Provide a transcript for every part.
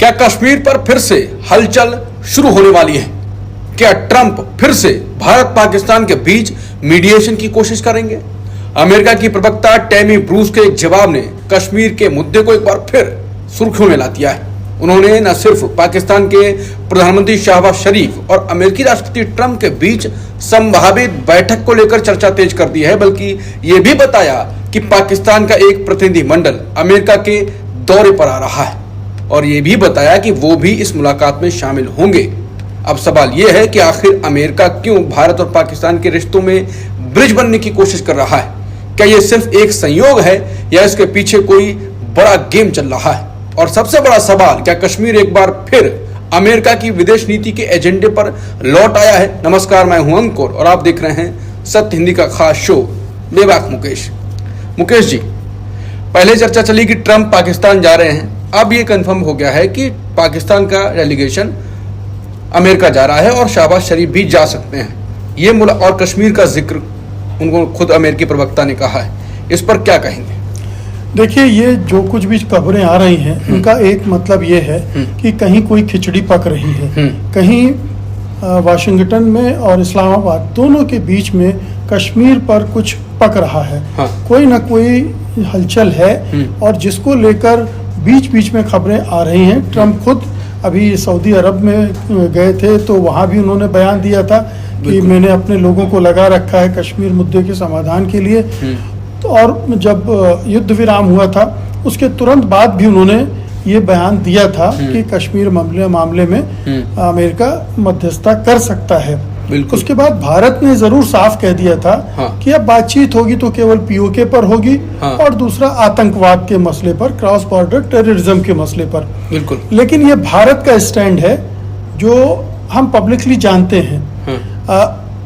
क्या कश्मीर पर फिर से हलचल शुरू होने वाली है? क्या ट्रंप फिर से भारत पाकिस्तान के बीच मीडिएशन की कोशिश करेंगे? अमेरिका की प्रवक्ता टैमी ब्रूस के एक जवाब ने कश्मीर के मुद्दे को एक बार फिर सुर्खियों में ला दिया है। उन्होंने न सिर्फ पाकिस्तान के प्रधानमंत्री शहबाज शरीफ और अमेरिकी राष्ट्रपति ट्रंप के बीच संभावित बैठक को लेकर चर्चा तेज कर दी है, बल्कि यह भी बताया कि पाकिस्तान का एक प्रतिनिधि मंडल अमेरिका के दौरे पर आ रहा है और यह भी बताया कि वो भी इस मुलाकात में शामिल होंगे। अब सवाल यह है कि आखिर अमेरिका क्यों भारत और पाकिस्तान के रिश्तों में ब्रिज बनने की कोशिश कर रहा है? क्या यह सिर्फ एक संयोग है या इसके पीछे कोई बड़ा गेम चल रहा है? और सबसे बड़ा सवाल, क्या कश्मीर एक बार फिर अमेरिका की विदेश नीति के एजेंडे पर लौट आया है? नमस्कार, मैं हूं अंकुर और आप देख रहे हैं सत्य हिंदी का खास शो बेबाक मुकेश। मुकेश जी, पहले चर्चा चली कि ट्रंप पाकिस्तान जा रहे हैं, अब ये कंफर्म हो गया है कि पाकिस्तान का डेलीगेशन अमेरिका जा रहा है और शहबाज शरीफ भी जा सकते हैं। ये और कश्मीर का जिक्र उनको खुद अमेरिकी प्रवक्ता ने कहा है, इस पर क्या कहेंगे? देखिए, ये जो कुछ भी खबरें आ रही हैं उनका एक मतलब ये है कि कहीं कोई खिचड़ी पक रही है, कहीं वाशिंगटन में और इस्लामाबाद दोनों के बीच में कश्मीर पर कुछ पक रहा है। हाँ। कोई ना कोई हलचल है और जिसको लेकर बीच बीच में खबरें आ रही हैं। ट्रंप खुद अभी सऊदी अरब में गए थे तो वहाँ भी उन्होंने बयान दिया था कि मैंने अपने लोगों को लगा रखा है कश्मीर मुद्दे के समाधान के लिए। और जब युद्ध विराम हुआ था उसके तुरंत बाद भी उन्होंने ये बयान दिया था कि कश्मीर मामले में अमेरिका मध्यस्थता कर सकता है। उसके बाद भारत ने जरूर साफ कह दिया था कि अब बातचीत होगी तो केवल पीओके पर होगी और दूसरा आतंकवाद के मसले पर, क्रॉस बॉर्डर टेररिज्म के मसले पर। बिल्कुल। लेकिन ये भारत का स्टैंड है जो हम पब्लिकली जानते हैं।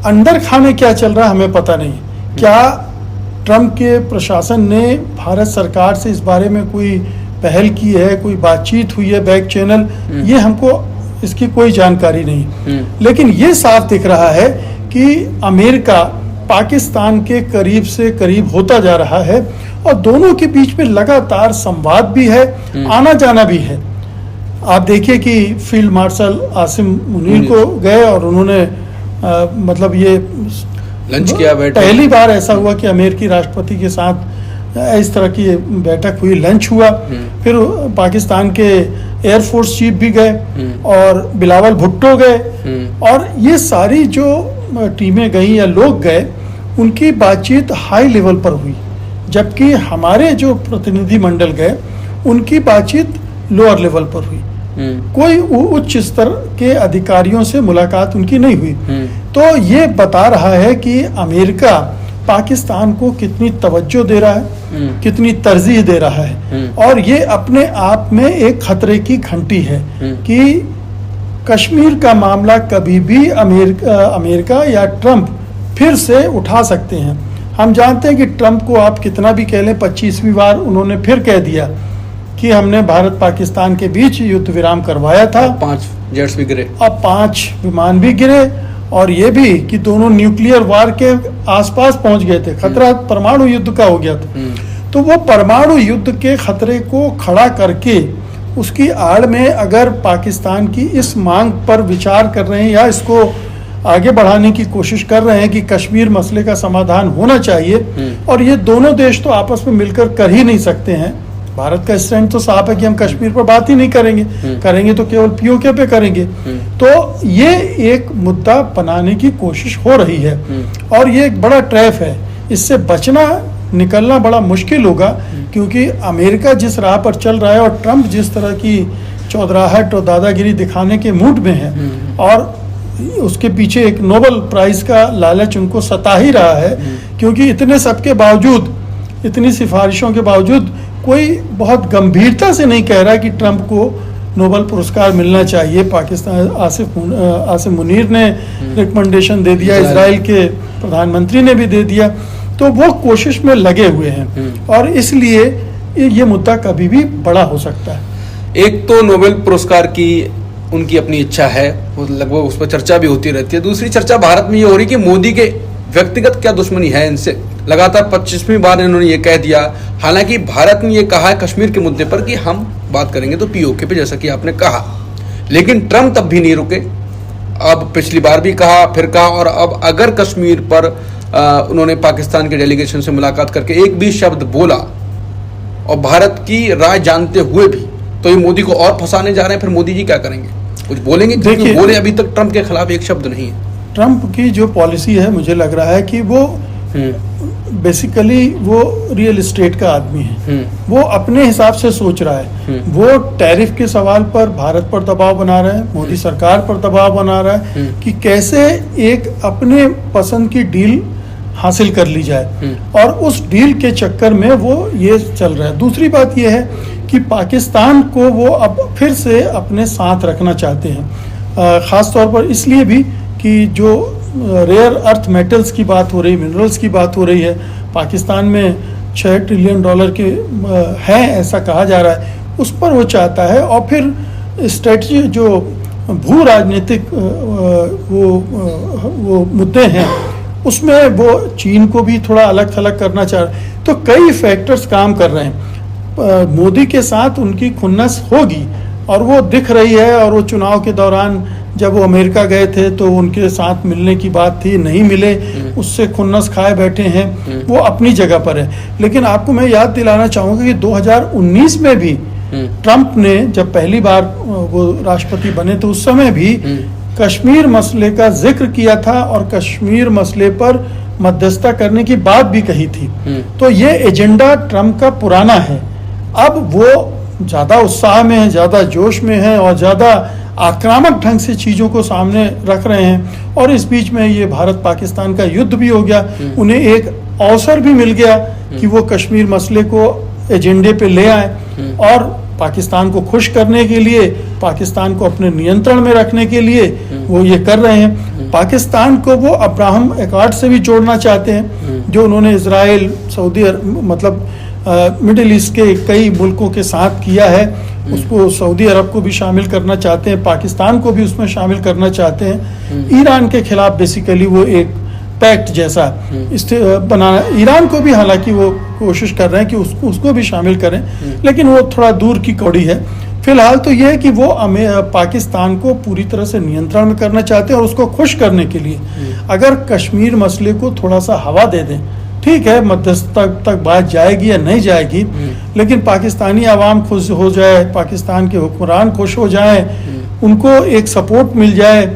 अंदर खाने क्या चल रहा है हमें पता नहीं। क्या ट्रंप के प्रशासन ने भारत सरकार से इस बारे में कोई पहल की है, कोई बातचीत हुई है बैक चैनल, ये हमको इसकी कोई जानकारी नहीं। लेकिन ये साफ दिख रहा है कि अमेरिका पाकिस्तान के करीब से करीब होता जा रहा है और दोनों के बीच में लगातार संवाद भी है, आना जाना भी है। आप देखिए कि फील्ड मार्शल आसिम मुनीर को गए और उन्होंने मतलब ये लंच किया, बैठे। पहली बार ऐसा हुआ कि अमेरिकी राष्ट्रपति के साथ इस तरह की बैठक हुई, लंच हुआ। फिर पाकिस्तान के एयरफोर्स चीफ भी गए और बिलावल भुट्टो गए और ये सारी जो टीमें गई या लोग गए उनकी बातचीत हाई लेवल पर हुई, जबकि हमारे जो प्रतिनिधि मंडल गए उनकी बातचीत लोअर लेवल पर हुई। कोई उच्च स्तर के अधिकारियों से मुलाकात उनकी नहीं हुई। तो ये बता रहा है कि अमेरिका पाकिस्तान को कितनी तवज्जो दे रहा है, कितनी तरजीह दे रहा है और ये अपने आप में एक खतरे की घंटी है कि कश्मीर का मामला कभी भी अमेरिका या ट्रंप फिर से उठा सकते हैं। हम जानते हैं कि ट्रंप को आप कितना भी कह लें, 25वीं बार उन्होंने फिर कह दिया कि हमने भारत पाकिस्तान के बीच युद्ध विराम करवाया था। 5 जेट्स भी गिरे, अब 5 विमान भी गिरे और ये भी कि दोनों न्यूक्लियर वार के आसपास पहुंच गए थे। खतरा परमाणु युद्ध का हो गया था। तो वो परमाणु युद्ध के खतरे को खड़ा करके उसकी आड़ में अगर पाकिस्तान की इस मांग पर विचार कर रहे हैं या इसको आगे बढ़ाने की कोशिश कर रहे हैं कि कश्मीर मसले का समाधान होना चाहिए और ये दोनों देश तो आपस में मिलकर कर ही नहीं सकते हैं। भारत का स्टैंड तो साफ है कि हम कश्मीर पर बात ही नहीं करेंगे, करेंगे तो केवल पीओके पे करेंगे। तो ये एक मुद्दा बनाने की कोशिश हो रही है और ये एक बड़ा ट्रैप है। इससे बचना, निकलना बड़ा मुश्किल होगा क्योंकि अमेरिका जिस राह पर चल रहा है और ट्रंप जिस तरह की चौधराहट और दादागिरी दिखाने के मूड में है और उसके पीछे एक नोबेल प्राइज का लालच उनको सता ही रहा है क्योंकि इतने सबके बावजूद, इतनी सिफारिशों के बावजूद कोई बहुत गंभीरता से नहीं कह रहा कि ट्रंप को नोबेल पुरस्कार मिलना चाहिए। पाकिस्तान आसिम मुनीर ने रिकमेंडेशन दे दिया, इजराइल के प्रधानमंत्री ने भी दे दिया। तो वो कोशिश में लगे हुए हैं और इसलिए ये मुद्दा कभी भी बड़ा हो सकता है। एक तो नोबेल पुरस्कार की उनकी अपनी इच्छा है, लगभग उस पर चर्चा भी होती रहती है। दूसरी चर्चा भारत में ये हो रही कि मोदी के व्यक्तिगत क्या दुश्मनी है इनसे। लगातार 25वीं बार इन्होंने ये कह दिया। हालांकि भारत ने ये कहा है कश्मीर के मुद्दे पर कि हम बात करेंगे तो पीओके पे, जैसा कि आपने कहा। लेकिन ट्रंप तब भी नहीं रुके। अब पिछली बार भी कहा, फिर कहा, और अब अगर कश्मीर पर उन्होंने पाकिस्तान के डेलीगेशन से मुलाकात करके एक भी शब्द बोला और भारत की राय जानते हुए भी, तो ये मोदी को और फंसाने जा रहे हैं। फिर मोदी जी क्या करेंगे? कुछ बोलेंगे? क्योंकि बोले अभी तक ट्रंप के खिलाफ एक शब्द नहीं है। ट्रंप की जो पॉलिसी है, मुझे लग रहा है कि वो बेसिकली वो रियल एस्टेट का आदमी है। वो अपने हिसाब से सोच रहा है। वो टैरिफ के सवाल पर भारत पर दबाव बना रहा है, मोदी सरकार पर दबाव बना रहा है कि कैसे एक अपने पसंद की डील हासिल कर ली जाए, और उस डील के चक्कर में वो ये चल रहा है। दूसरी बात ये है कि पाकिस्तान को वो अब फिर से अपने साथ रखना चाहते हैं, ख़ास तौर पर इसलिए भी कि जो रेयर अर्थ मेटल्स की बात हो रही, मिनरल्स की बात हो रही है, पाकिस्तान में $6 ट्रिलियन के हैं ऐसा कहा जा रहा है, उस पर वो चाहता है। और फिर स्ट्रेटजी जो भू राजनीतिक वो मुद्दे हैं, उसमें वो चीन को भी थोड़ा अलग थलग करना चाह रहे हैं। तो कई फैक्टर्स काम कर रहे हैं। मोदी के साथ उनकी खुन्नस होगी और वो दिख रही है। और वो चुनाव के दौरान जब वो अमेरिका गए थे तो उनके साथ मिलने की बात थी, नहीं मिले, उससे खुन्नस खाए बैठे हैं। वो अपनी जगह पर है। लेकिन आपको मैं याद दिलाना चाहूँगा कि 2019 में भी ट्रंप ने जब पहली बार वो राष्ट्रपति बने तो उस समय भी कश्मीर मसले का जिक्र किया था और कश्मीर मसले पर मध्यस्थता करने की बात भी कही थी। तो ये एजेंडा ट्रंप का पुराना है। अब वो ज़्यादा उत्साह में है, ज़्यादा जोश में है और ज़्यादा आक्रामक ढंग से चीज़ों को सामने रख रहे हैं। और इस बीच में ये भारत पाकिस्तान का युद्ध भी हो गया। उन्हें एक अवसर भी मिल गया कि वो कश्मीर मसले को एजेंडे पे ले आए और पाकिस्तान को खुश करने के लिए, पाकिस्तान को अपने नियंत्रण में रखने के लिए वो ये कर रहे हैं। पाकिस्तान को वो अब्राहम एकॉर्ड से भी जोड़ना चाहते हैं, जो उन्होंने इजराइल, सऊदी मतलब मिडिल ईस्ट के कई मुल्कों के साथ किया है। उसको सऊदी अरब को भी शामिल करना चाहते हैं, पाकिस्तान को भी उसमें शामिल करना चाहते हैं। ईरान के खिलाफ बेसिकली वो एक पैक्ट जैसा बनाना, ईरान को भी हालांकि वो कोशिश कर रहे हैं कि उसको भी शामिल करें, लेकिन वो थोड़ा दूर की कौड़ी है। फिलहाल तो ये है कि वो पाकिस्तान को पूरी तरह से नियंत्रण में करना चाहते हैं और उसको खुश करने के लिए अगर कश्मीर मसले को थोड़ा सा हवा दे दें, ठीक है, मध्यस्थता तक बात जाएगी या नहीं जाएगी, लेकिन पाकिस्तानी आवाम खुश हो जाए, पाकिस्तान के हुक्मरान खुश हो जाए, उनको एक सपोर्ट मिल जाए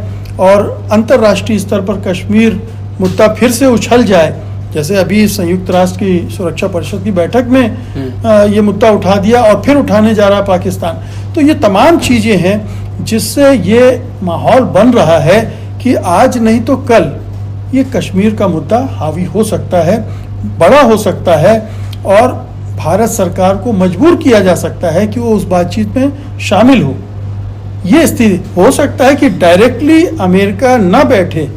और अंतर्राष्ट्रीय स्तर पर कश्मीर मुद्दा फिर से उछल जाए, जैसे अभी संयुक्त राष्ट्र की सुरक्षा परिषद की बैठक में ये मुद्दा उठा दिया और फिर उठाने जा रहा पाकिस्तान। तो ये तमाम चीज़ें हैं जिससे ये माहौल बन रहा है कि आज नहीं तो कल ये कश्मीर का मुद्दा हावी हो सकता है, बड़ा हो सकता है और भारत सरकार को मजबूर किया जा सकता है कि वो उस बातचीत में शामिल हो। ये स्थिति हो सकता है कि डायरेक्टली अमेरिका न बैठे,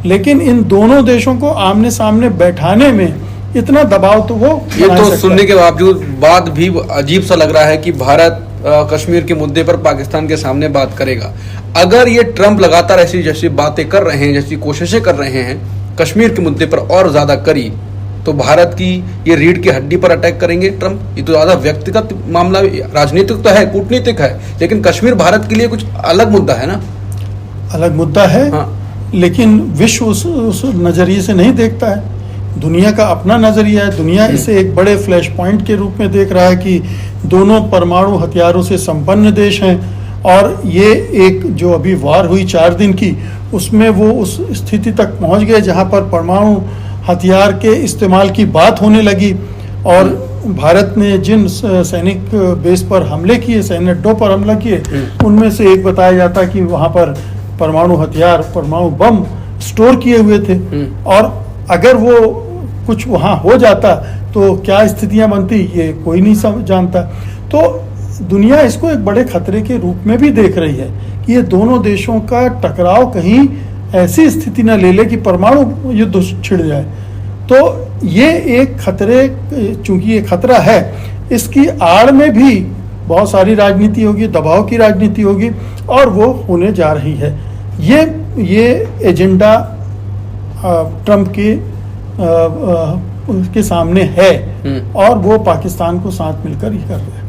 लेकिन इन दोनों देशों को आमने सामने बैठाने में इतना दबाव तो वो ये तो सुनने के बावजूद बाद भी अजीब सा लग रहा है कि भारत कश्मीर के मुद्दे पर पाकिस्तान के सामने बात करेगा। अगर ये ट्रंप लगातार ऐसी जैसी बातें कर रहे हैं, जैसी कोशिशें कर रहे हैं कश्मीर के मुद्दे पर और ज्यादा करी, तो भारत की ये रीढ़ की हड्डी पर अटैक करेंगे ट्रंप। ये तो ज्यादा व्यक्तिगत मामला, राजनीतिक तो है, कूटनीतिक है, लेकिन कश्मीर भारत के लिए कुछ अलग मुद्दा है ना। अलग मुद्दा है, हाँ। लेकिन विश्व उस नजरिए से नहीं देखता है। दुनिया का अपना नजरिया है। दुनिया इसे एक बड़े फ्लैश पॉइंट के रूप में देख रहा है कि दोनों परमाणु हथियारों से संपन्न देश हैं और ये एक जो अभी वार हुई 4 दिन की, उसमें वो उस स्थिति तक पहुंच गए जहां पर परमाणु हथियार के इस्तेमाल की बात होने लगी। और भारत ने जिन सैनिक बेस पर हमले किए, सैन्य अड्डों पर हमला किए, उनमें से एक बताया जाता कि वहां पर परमाणु हथियार, परमाणु बम स्टोर किए हुए थे। और अगर वो कुछ वहाँ हो जाता तो क्या स्थितियाँ बनती, ये कोई नहीं जानता। तो दुनिया इसको एक बड़े खतरे के रूप में भी देख रही है कि ये दोनों देशों का टकराव कहीं ऐसी स्थिति न ले ले कि परमाणु युद्ध छिड़ जाए। तो ये एक खतरे, चूंकि ये खतरा है, इसकी आड़ में भी बहुत सारी राजनीति होगी, दबाव की राजनीति होगी और वो होने जा रही है। ये एजेंडा ट्रंप के सामने है और वो पाकिस्तान को साथ मिलकर ही कर रहे हैं।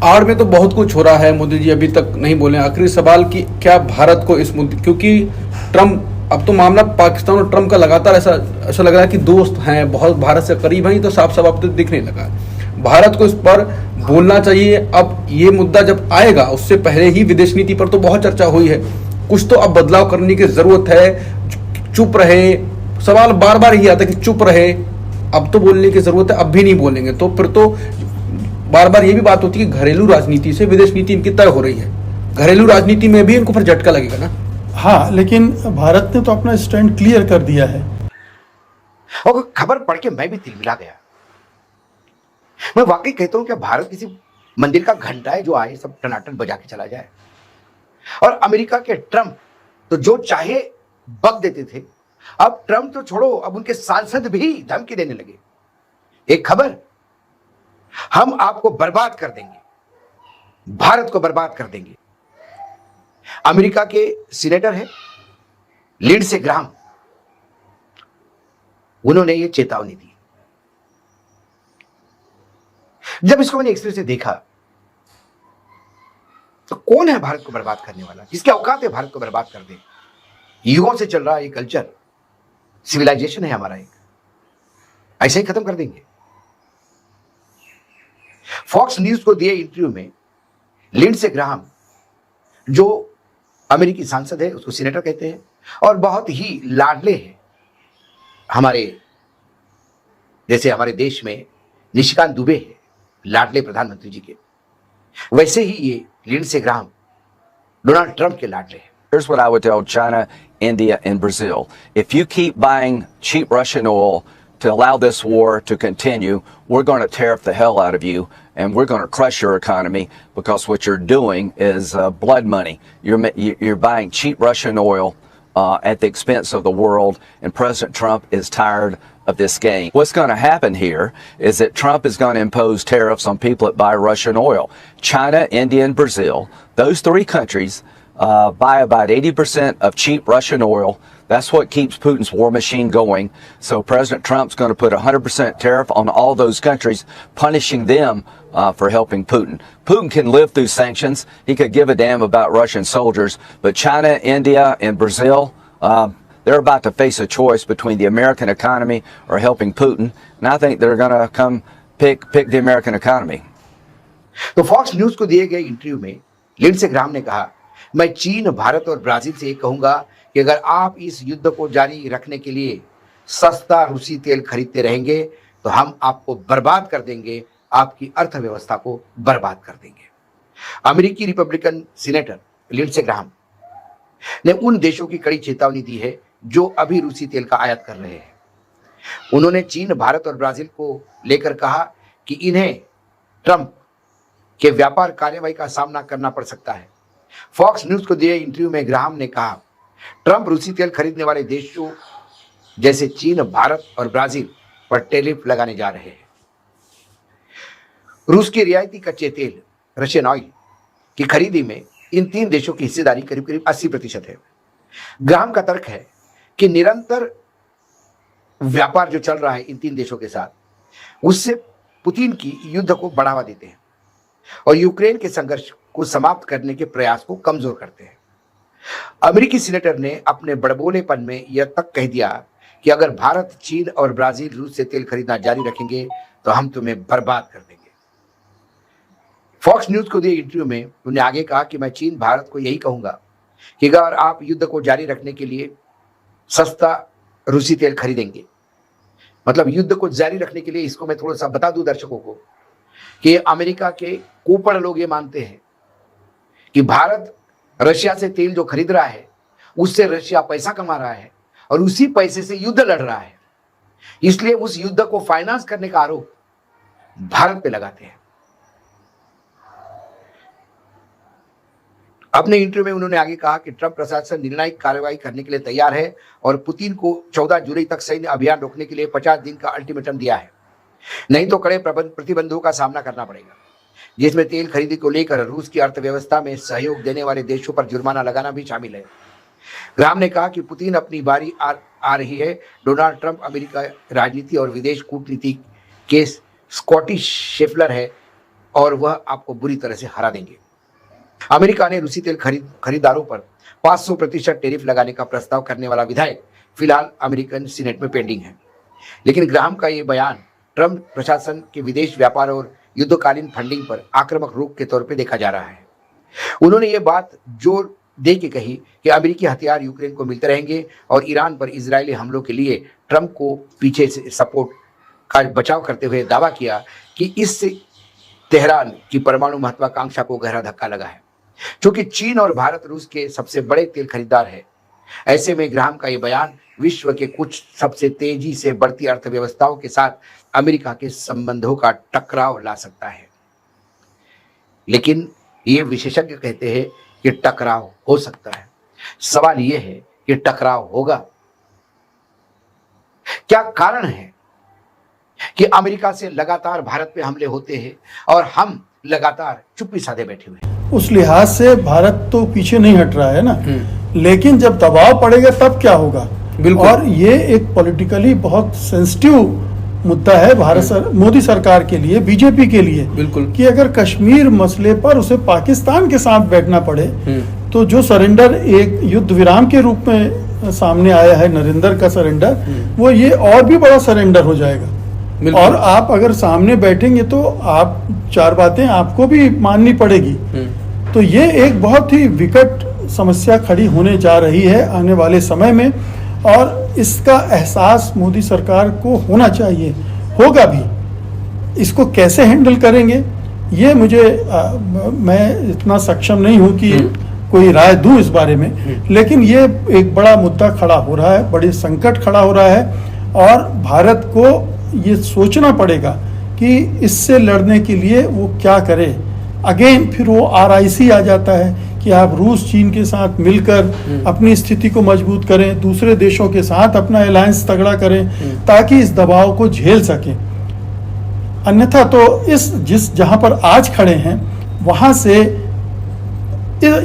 आड़ में तो बहुत कुछ हो रहा है, मोदी जी अभी तक नहीं बोले। आखिरी सवाल कि क्या भारत को इस मुद्दे, क्योंकि ट्रम्प, अब तो मामला पाकिस्तान और ट्रम्प का लगातार ऐसा लग रहा है कि दोस्त हैं, बहुत भारत से करीब हैं, तो साफ साफ अब तो दिखने लगा है। भारत को इस पर बोलना चाहिए। अब ये मुद्दा जब आएगा, उससे पहले ही विदेश नीति पर तो बहुत चर्चा हुई है, कुछ तो अब बदलाव करने की जरूरत है। चुप रहे, सवाल बार बार ही आता है कि चुप रहे, अब तो बोलने की जरूरत है, अब भी नहीं बोलेंगे तो फिर तो बार बार ये भी बात होती है कि घरेलू राजनीति से विदेश नीति इनकी तय हो रही है। घरेलू राजनीति में भी इनको फिर झटका लगेगा ना। हाँ, लेकिन भारत ने तो अपना स्टैंड क्लियर कर दिया है। और खबर पढ़ के मैं भी तिलमिला गया। मैं वाकई कहता हूं कि भारत किसी मंदिर का घंटा है जो आए सब टनाटन बजा के चला जाए। और अमेरिका के ट्रम्प तो जो चाहे बक देते थे, अब ट्रम्प तो छोड़ो, अब उनके सांसद भी धमकी देने लगे। एक खबर, हम आपको बर्बाद कर देंगे, भारत को बर्बाद कर देंगे। अमेरिका के सीनेटर है लिंडसे ग्राहम, उन्होंने ये चेतावनी दी। जब इसको मैंने एक्सप्रेस से देखा तो कौन है भारत को बर्बाद करने वाला, किसके औकात है भारत को बर्बाद कर दे। युगों से चल रहा ये कल्चर, सिविलाइजेशन है हमारा, एक ऐसे ही खत्म कर देंगे। फॉक्स न्यूज को दिए इंटरव्यू में लिंडसे ग्राहम, जो अमेरिकी सांसद है, उसको सीनेटर कहते हैं और बहुत ही लाडले हैं हमारे, जैसे हमारे देश में निशिकांत दुबे है लाडले प्रधानमंत्री जी के, वैसे ही ये लिंडसे ग्राहम डोनाल्ड ट्रंप के लाडले हैं। Here's what I would tell China, India, and Brazil. If you keep buying cheap Russian oil to allow this war to continue, we're going to tariff the hell out of you, and we're going to crush your economy, because what you're doing is blood money. You're buying cheap Russian oil at the expense of the world, and President Trump is tired of this game. What's going to happen here is that Trump is going to impose tariffs on people that buy Russian oil. China, India, and Brazil, those three countries buy about 80% of cheap Russian oil. That's what keeps Putin's war machine going. So President Trump's going to put 100% tariff on all those countries, punishing them for helping Putin. Putin can live through sanctions. He could give a damn about Russian soldiers. But China, India, and Brazil, they're about to face a choice between the American economy or helping Putin. And I think they're going to come pick the American economy. तो fox news को दिए गए interview में Lindsey Graham ने कहा, मैं चीन, भारत और ब्राजील से ये कहूंगा कि अगर आप इस युद्ध को जारी रखने के लिए सस्ता रूसी तेल खरीदते रहेंगे तो हम आपको बर्बाद कर देंगे, आपकी अर्थव्यवस्था को बर्बाद कर देंगे। अमेरिकी रिपब्लिकन सीनेटर लिंडसे ग्राहम ने उन देशों की कड़ी चेतावनी दी है जो अभी रूसी तेल का आयात कर रहे हैं। उन्होंने चीन, भारत और ब्राजील को लेकर कहा कि इन्हें ट्रंप के व्यापार कार्रवाई का सामना करना पड़ सकता है। फॉक्स न्यूज को दिए इंटरव्यू में ग्राहम ने कहा, ट्रंप रूसी तेल खरीदने वाले देशों जैसे चीन, भारत और ब्राजील पर टैरिफ लगाने जा रहे हैं। रूस के रियायती कच्चे तेल रशियन ऑयल की खरीदी में इन तीन देशों की हिस्सेदारी करीब करीब 80% है। ग्राहम का तर्क है कि निरंतर व्यापार जो चल रहा है इन तीन देशों के साथ, उससे पुतिन की युद्ध को बढ़ावा देते हैं और यूक्रेन के संघर्ष को समाप्त करने के प्रयास को कमजोर करते हैं। अमेरिकी सीनेटर ने अपने बड़बोलेपन में यह तक कह दिया कि अगर भारत, चीन और ब्राजील रूस से तेल खरीदना जारी रखेंगे तो हम तुम्हें बर्बाद कर देंगे। फॉक्स न्यूज को दिए इंटरव्यू में उन्होंने आगे कहा कि मैं चीन, भारत को यही कहूंगा कि अगर आप युद्ध को जारी रखने के लिए सस्ता रूसी तेल खरीदेंगे, मतलब युद्ध को जारी रखने के लिए, इसको मैं थोड़ा सा बता दूं दर्शकों को कि अमेरिका के कुपड़ लोग ये मानते हैं कि भारत रशिया से तेल जो खरीद रहा है उससे रशिया पैसा कमा रहा है और उसी पैसे से युद्ध लड़ रहा है, इसलिए उस युद्ध को फाइनेंस करने का आरोप भारत पे लगाते हैं। अपने इंटरव्यू में उन्होंने आगे कहा कि ट्रंप प्रशासन निर्णायक कार्रवाई करने के लिए तैयार है और पुतिन को 14 जुलाई तक सैन्य अभियान रोकने के लिए 50 दिन का अल्टीमेटम दिया है, नहीं तो कड़े प्रतिबंधों का सामना करना पड़ेगा, जिसमें तेल खरीदी को लेकर रूस की अर्थव्यवस्था में सहयोग देने वाले देशों पर जुर्माना लगाना भी शामिल है। ग्राहम ने कहा कि पुतिन अपनी बारी आ रही है। डोनाल्ड ट्रंप अमेरिका राजनीति और विदेश कूटनीति के स्कॉटिश शेफलर है और वह आपको बुरी तरह से हरा देंगे। अमेरिका ने रूसी तेल खरीदारों पर 500% टैरिफ लगाने का प्रस्ताव करने वाला विधेयक फिलहाल अमेरिकन सीनेट में पेंडिंग है। लेकिन ग्राहम का यह बयान ट्रंप प्रशासन के विदेश व्यापार और युद्धकालीन फंडिंग पर आक्रामक रुख के तौर पर देखा जा रहा है। उन्होंने ये बात जोर दे के कही कि अमेरिकी हथियार यूक्रेन को मिलते रहेंगे और ईरान पर इजरायली हमलों के लिए ट्रंप को पीछे से सपोर्ट का बचाव करते हुए दावा किया कि इससे तेहरान की परमाणु महत्वाकांक्षा को गहरा धक्का लगा है। क्योंकि चीन और भारत रूस के सबसे बड़े तेल खरीदार है, ऐसे में ग्राहम का यह बयान विश्व के कुछ सबसे तेजी से बढ़ती अर्थव्यवस्थाओं के साथ अमेरिका के संबंधों का टकराव ला सकता है। लेकिन ये विशेषज्ञ कहते हैं कि टकराव हो सकता है। सवाल यह है कि टकराव होगा क्या? कारण है कि अमेरिका से लगातार भारत पे हमले होते हैं और हम लगातार चुप्पी साधे बैठे हुए हैं। उस लिहाज से भारत तो पीछे नहीं हट रहा है ना, लेकिन जब दबाव पड़ेगा तब क्या होगा। बिल्कुल। और ये एक पॉलिटिकली बहुत सेंसिटिव मुद्दा है मोदी सरकार के लिए, बीजेपी के लिए, बिल्कुल, कि अगर कश्मीर मसले पर उसे पाकिस्तान के साथ बैठना पड़े तो जो सरेंडर एक युद्ध विराम के रूप में सामने आया है, नरेंद्र का सरेंडर, वो ये और भी बड़ा सरेंडर हो जाएगा। और आप अगर सामने बैठेंगे तो आप चार बातें आपको भी माननी पड़ेगी। तो ये एक बहुत ही विकट समस्या खड़ी होने जा रही है आने वाले समय में, और इसका एहसास मोदी सरकार को होना चाहिए, होगा भी। इसको कैसे हैंडल करेंगे ये मैं इतना सक्षम नहीं हूं कि कोई राय दूं इस बारे में, लेकिन ये एक बड़ा मुद्दा खड़ा हो रहा है, बड़ी संकट खड़ा हो रहा है, और भारत को ये सोचना पड़ेगा कि इससे लड़ने के लिए वो क्या करे। अगेन फिर वो RIC आ जाता है कि आप रूस चीन के साथ मिलकर अपनी स्थिति को मजबूत करें, दूसरे देशों के साथ अपना अलायंस तगड़ा करें ताकि इस दबाव को झेल सकें। अन्यथा तो जहां पर आज खड़े हैं वहां से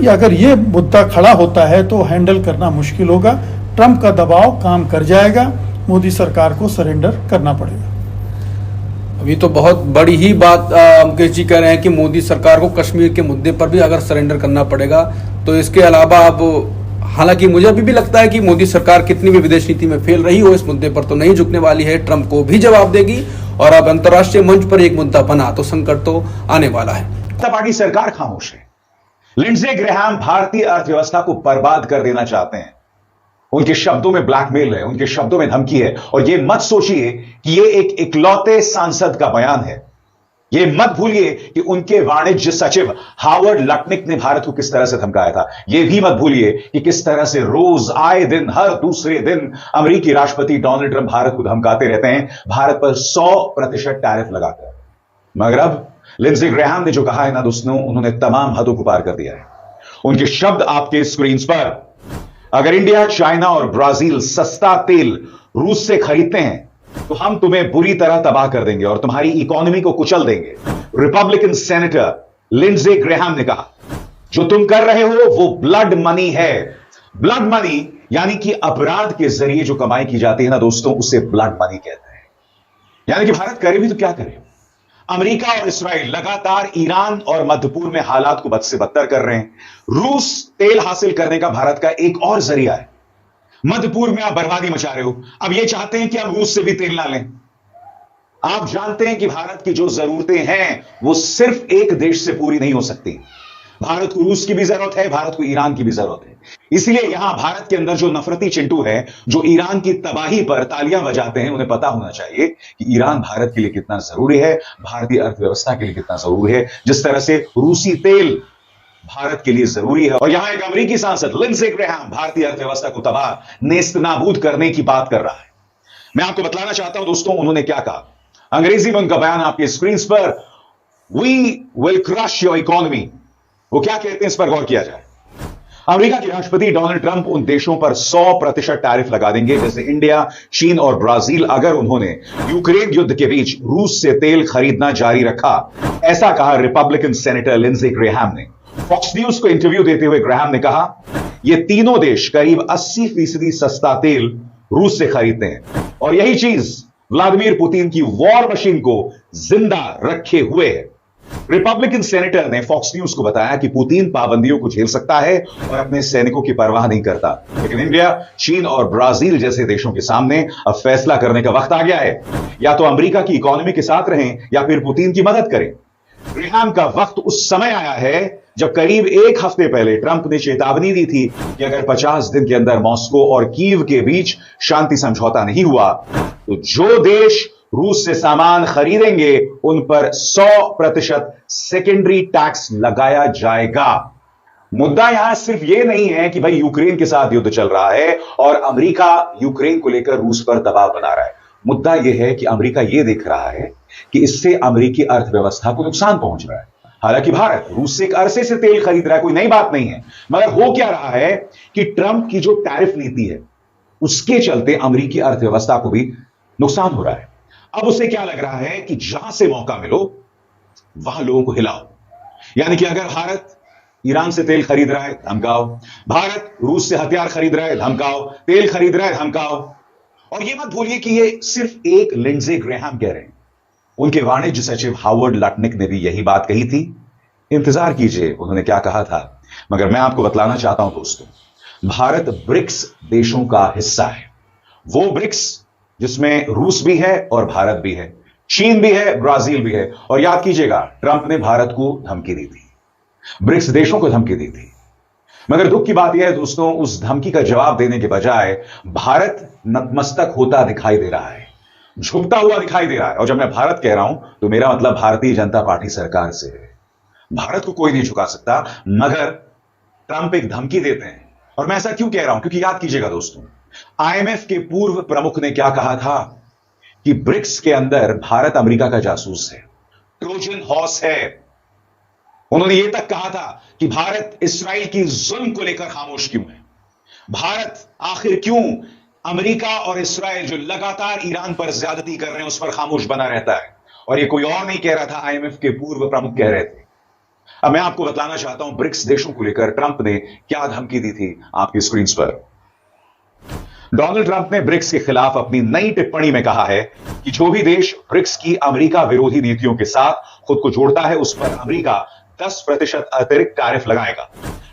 अगर ये मुद्दा खड़ा होता है तो हैंडल करना मुश्किल होगा। ट्रंप का दबाव काम कर जाएगा, मोदी सरकार को सरेंडर करना पड़ेगा। अभी तो बहुत बड़ी ही बात मुकेश जी कह रहे हैं कि मोदी सरकार को कश्मीर के मुद्दे पर भी अगर सरेंडर करना पड़ेगा। तो इसके अलावा अब हालांकि मुझे अभी भी लगता है कि मोदी सरकार कितनी भी विदेश नीति में फेल रही हो, इस मुद्दे पर तो नहीं झुकने वाली है, ट्रंप को भी जवाब देगी। और अब अंतर्राष्ट्रीय मंच पर एक मुद्दा बना तो संकट तो आने वाला है। जनता पार्टी सरकार खामोश है। लिंडसे ग्रैहम भारतीय अर्थव्यवस्था को बर्बाद कर देना चाहते हैं। उनके शब्दों में ब्लैकमेल है, उनके शब्दों में धमकी है। और यह मत सोचिए कि यह एक इकलौते सांसद का बयान है। यह मत भूलिए कि उनके वाणिज्य सचिव हावर्ड लटनिक ने भारत को किस तरह से धमकाया था। यह भी मत भूलिए कि किस तरह से रोज आए दिन हर दूसरे दिन अमेरिकी राष्ट्रपति डोनाल्ड ट्रंप भारत को धमकाते रहते हैं, भारत पर 100% टैरिफ लगाकर। मगर अब लिंडसे ग्रैहम ने जो कहा है ना दोस्तों, उन्होंने तमाम हदों को पार कर दिया है। उनके शब्द आपके स्क्रीन पर। अगर इंडिया, चाइना और ब्राजील सस्ता तेल रूस से खरीदते हैं तो हम तुम्हें बुरी तरह तबाह कर देंगे और तुम्हारी इकोनॉमी को कुचल देंगे। रिपब्लिकन सेनेटर लिंडसे ग्रैहम ने कहा, जो तुम कर रहे हो वो ब्लड मनी है। ब्लड मनी यानी कि अपराध के जरिए जो कमाई की जाती है ना दोस्तों, उसे ब्लड मनी कहते हैं। यानी कि भारत करे भी तो क्या करे। अमेरिका और इस्राइल लगातार ईरान और मध्य पूर्व में हालात को बद से बदतर कर रहे हैं। रूस तेल हासिल करने का भारत का एक और जरिया है। मध्य पूर्व में आप बर्बादी मचा रहे हो, अब ये चाहते हैं कि हम रूस से भी तेल ना लें। आप जानते हैं कि भारत की जो जरूरतें हैं वो सिर्फ एक देश से पूरी नहीं हो सकती। भारत को रूस की भी जरूरत है, भारत को ईरान की भी जरूरत है। इसलिए यहां भारत के अंदर जो नफरती चिंटू है, जो ईरान की तबाही पर तालियां बजाते हैं, उन्हें पता होना चाहिए कि ईरान भारत के लिए कितना जरूरी है, भारतीय अर्थव्यवस्था के लिए कितना जरूरी है, जिस तरह से रूसी तेल भारत के लिए जरूरी है। और यहां एक अमेरिकी सांसद लिंडसे ग्रैहम भारतीय अर्थव्यवस्था को तबाह, नेस्तनाबूद करने की बात कर रहा है। मैं आपको बतलाना चाहता हूं दोस्तों, उन्होंने क्या कहा। अंग्रेजी में उनका बयान आपके स्क्रीन पर। We will crush your economy. वो क्या कहते हैं, इस पर गौर किया जाए। अमेरिका के राष्ट्रपति डोनाल्ड ट्रंप उन देशों पर 100% टैरिफ लगा देंगे जैसे इंडिया, चीन और ब्राजील, अगर उन्होंने यूक्रेन युद्ध के बीच रूस से तेल खरीदना जारी रखा। ऐसा कहा रिपब्लिकन सेनेटर लिंडसे ग्रैहम ने। फॉक्स न्यूज को इंटरव्यू देते हुए ग्रैहम ने कहा, ये तीनों देश करीब 80% सस्ता तेल रूस से खरीदते हैं और यही चीज व्लादिमीर पुतिन की वॉर मशीन को जिंदा रखे हुए है। रिपब्लिकन सेनेटर ने फॉक्स न्यूज को बताया कि पुतिन पाबंदियों को झेल सकता है और अपने सैनिकों की परवाह नहीं करता, लेकिन इंडिया, चीन और ब्राजील जैसे देशों के सामने अब फैसला करने का वक्त आ गया है। या तो अमेरिका की इकोनॉमी के साथ रहें या फिर पुतिन की मदद करें। ग्रेहाम का वक्त उस समय आया है जब करीब एक हफ्ते पहले ट्रंप ने चेतावनी दी थी कि अगर 50 दिन के अंदर मॉस्को और कीव के बीच शांति समझौता नहीं हुआ तो जो देश रूस से सामान खरीदेंगे उन पर 100% सेकेंडरी टैक्स लगाया जाएगा। मुद्दा यहां सिर्फ यह नहीं है कि भाई यूक्रेन के साथ युद्ध चल रहा है और अमेरिका यूक्रेन को लेकर रूस पर दबाव बना रहा है। मुद्दा यह है कि अमेरिका यह देख रहा है कि इससे अमेरिकी अर्थव्यवस्था को नुकसान पहुंच रहा है। हालांकि भारत रूस से एक अरसे से तेल खरीद रहा है, कोई नई बात नहीं है, मगर हो क्या रहा है कि ट्रंप की जो टैरिफ नीति है उसके चलते अमेरिकी अर्थव्यवस्था को भी नुकसान हो रहा है। अब उसे क्या लग रहा है कि जहां से मौका मिलो वहां लोगों को हिलाओ। यानी कि अगर भारत ईरान से तेल खरीद रहा है, धमकाओ। भारत रूस से हथियार खरीद रहा है, धमकाओ। तेल खरीद रहा है, धमकाओ। और यह मत भूलिए कि यह सिर्फ एक लिंडसे ग्रेहाम कह रहे हैं, उनके वाणिज्य सचिव हावर्ड लटनिक ने भी यही बात कही थी। इंतजार कीजिए उन्होंने क्या कहा था। मगर मैं आपको बतलाना चाहता हूं दोस्तों, भारत ब्रिक्स देशों का हिस्सा है। वो ब्रिक्स जिसमें रूस भी है और भारत भी है, चीन भी है, ब्राजील भी है। और याद कीजिएगा ट्रंप ने भारत को धमकी दी थी, ब्रिक्स देशों को धमकी दी थी। मगर दुख की बात यह है दोस्तों, उस धमकी का जवाब देने के बजाय भारत नतमस्तक होता दिखाई दे रहा है, झुकता हुआ दिखाई दे रहा है। और जब मैं भारत कह रहा हूं तो मेरा मतलब भारतीय जनता पार्टी सरकार से है। भारत को कोई नहीं झुका सकता, मगर ट्रंप एक धमकी देते हैं। और मैं ऐसा क्यों कह रहा हूं, क्योंकि याद कीजिएगा दोस्तों, आईएमएफ के पूर्व प्रमुख ने क्या कहा था कि ब्रिक्स के अंदर भारत अमेरिका का जासूस है, ट्रोजन हॉर्स है। उन्होंने यह तक कहा था कि भारत इसराइल की जुल्म को लेकर खामोश क्यों है, भारत आखिर क्यों अमेरिका और इसराइल जो लगातार ईरान पर ज्यादती कर रहे हैं उस पर खामोश बना रहता है। और यह कोई और नहीं कह रहा था, आईएमएफ के पूर्व प्रमुख कह रहे थे। अब मैं आपको बताना चाहता हूं ब्रिक्स देशों को लेकर ट्रंप ने क्या धमकी दी थी आपकी स्क्रीन पर। डोनाल्ड ट्रंप ने ब्रिक्स के खिलाफ अपनी नई टिप्पणी में कहा है कि जो भी देश ब्रिक्स की अमेरिका विरोधी नीतियों के साथ खुद को जोड़ता है उस पर अमेरिका 10% अतिरिक्त टैरिफ लगाएगा।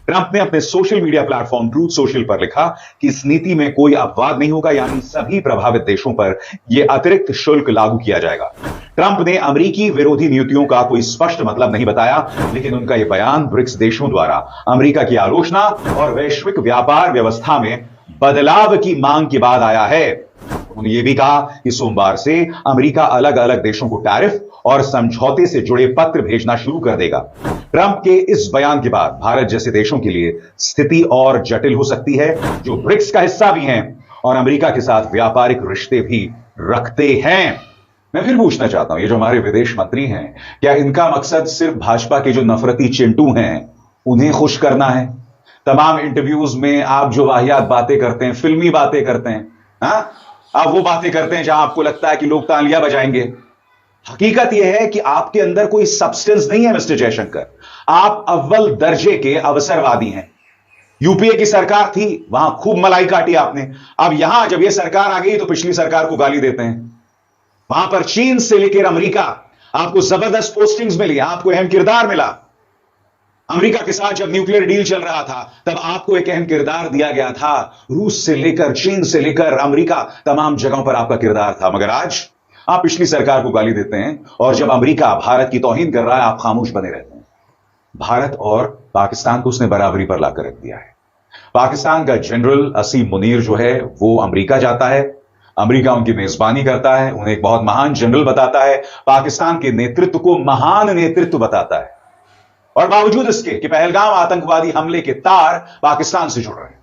ट्रंप ने अपने social media platform truth social पर लिखा कि इस नीति में कोई अपवाद नहीं होगा, यानी सभी प्रभावित देशों पर यह अतिरिक्त शुल्क लागू किया जाएगा। ट्रंप ने अमेरिकी विरोधी नीतियों का कोई स्पष्ट मतलब नहीं बताया, लेकिन उनका यह बयान ब्रिक्स देशों द्वारा अमेरिका की आलोचना और वैश्विक व्यापार व्यवस्था में बदलाव की मांग के बाद आया है। उन्होंने यह भी कहा कि सोमवार से अमेरिका अलग अलग देशों को टैरिफ और समझौते से जुड़े पत्र भेजना शुरू कर देगा। ट्रंप के इस बयान के बाद भारत जैसे देशों के लिए स्थिति और जटिल हो सकती है, जो ब्रिक्स का हिस्सा भी हैं और अमेरिका के साथ व्यापारिक रिश्ते भी रखते हैं। मैं फिर पूछना चाहता हूं, ये जो हमारे विदेश मंत्री हैं, क्या इनका मकसद सिर्फ भाजपा के जो नफरती चिंटू हैं उन्हें खुश करना है? तमाम इंटरव्यूज में आप जो वाहियात बातें करते हैं, फिल्मी बातें करते हैं, आप वो बातें करते हैं जहां आपको लगता है कि लोग तालियां बजाएंगे। हकीकत यह है कि आपके अंदर कोई सब्सटेंस नहीं है मिस्टर जयशंकर। आप अव्वल दर्जे के अवसरवादी हैं। यूपीए की सरकार थी, वहां खूब मलाई काटी आपने। अब यहां जब यह सरकार आ गई तो पिछली सरकार को गाली देते हैं। वहां पर चीन से लेकर अमेरिका, आपको जबरदस्त पोस्टिंग्स मिली, आपको अहम किरदार मिला। अमेरिका के साथ जब न्यूक्लियर डील चल रहा था तब आपको एक अहम किरदार दिया गया था। रूस से लेकर, चीन से लेकर अमेरिका, तमाम जगहों पर आपका किरदार था। मगर आज आप पिछली सरकार को गाली देते हैं और जब अमेरिका भारत की तौहीन कर रहा है आप खामोश बने रहते हैं। भारत और पाकिस्तान को उसने बराबरी पर लाकर रख दिया है। पाकिस्तान का जनरल असीम मुनीर जो है वो अमेरिका जाता है, अमेरिका उनकी मेजबानी करता है, उन्हें एक बहुत महान जनरल बताता है, पाकिस्तान के नेतृत्व को महान नेतृत्व बताता है। और बावजूद इसके कि पहलगाम आतंकवादी हमले के तार पाकिस्तान से जुड़ रहे हैं,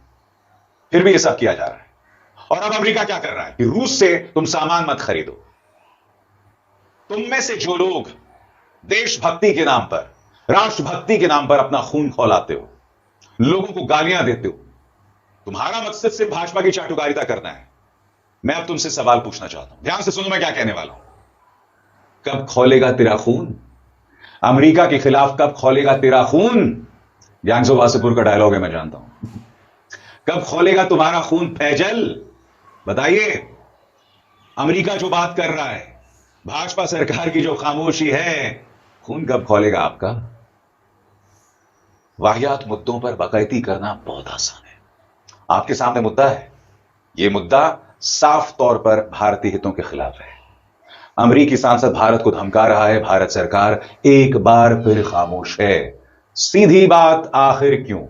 फिर भी यह सब किया जा रहा है। और अब अमेरिका क्या कर रहा है कि रूस से तुम सामान मत खरीदो। तुम में से जो लोग देशभक्ति के नाम पर, राष्ट्रभक्ति के नाम पर अपना खून खौलाते हो, लोगों को गालियां देते हो, तुम्हारा मकसद सिर्फ भाजपा की चाटुकारिता करना है। मैं अब तुमसे सवाल पूछना चाहता हूं, ध्यान से सुनो मैं क्या कहने वाला हूं। कब खौलेगा तेरा खून? अमेरिका के खिलाफ कब खौलेगा तेरा खून? ग्यांगसो वासेपुर का डायलॉग है, मैं जानता हूं। कब खौलेगा तुम्हारा खून फैजल? बताइए। अमेरिका जो बात कर रहा है, भाजपा सरकार की जो खामोशी है, खून कब खौलेगा आपका? वाहियात मुद्दों पर बाकायदगी करना बहुत आसान है। आपके सामने मुद्दा है। यह मुद्दा साफ तौर पर भारतीय हितों के खिलाफ है। अमेरिकी सांसद भारत को धमका रहा है। भारत सरकार एक बार फिर खामोश है। सीधी बात, आखिर क्यों?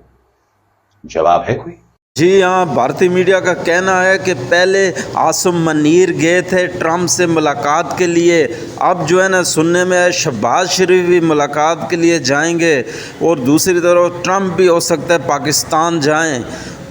जवाब है कोई? जी हाँ, भारतीय मीडिया का कहना है कि पहले आसिम मनीर गए थे ट्रंप से मुलाकात के लिए, अब जो है ना सुनने में है शहबाज शरीफ भी मुलाकात के लिए जाएंगे और दूसरी तरफ ट्रंप भी हो सकता है पाकिस्तान जाएं।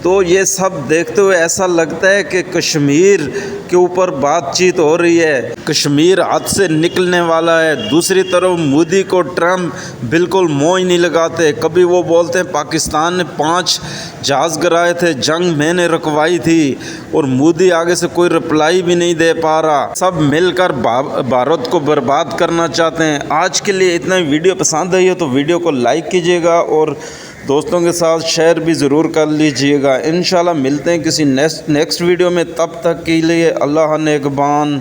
तो ये सब देखते हुए ऐसा लगता है कि कश्मीर के ऊपर बातचीत हो रही है, कश्मीर हाथ से निकलने वाला है। दूसरी तरफ मोदी को ट्रंप बिल्कुल मोह ही नहीं लगाते। कभी वो बोलते हैं पाकिस्तान ने 5 जहाज़ गिराए थे, जंग मैंने रुकवाई थी, और मोदी आगे से कोई रिप्लाई भी नहीं दे पा रहा। सब मिलकर भारत को बर्बाद करना चाहते हैं। आज के लिए इतना ही। वीडियो पसंद आई हो तो वीडियो को लाइक कीजिएगा और दोस्तों के साथ शेयर भी ज़रूर कर लीजिएगा। इंशाल्लाह मिलते हैं किसी नेक्स्ट वीडियो में। तब तक के लिए अल्लाह नेगबान।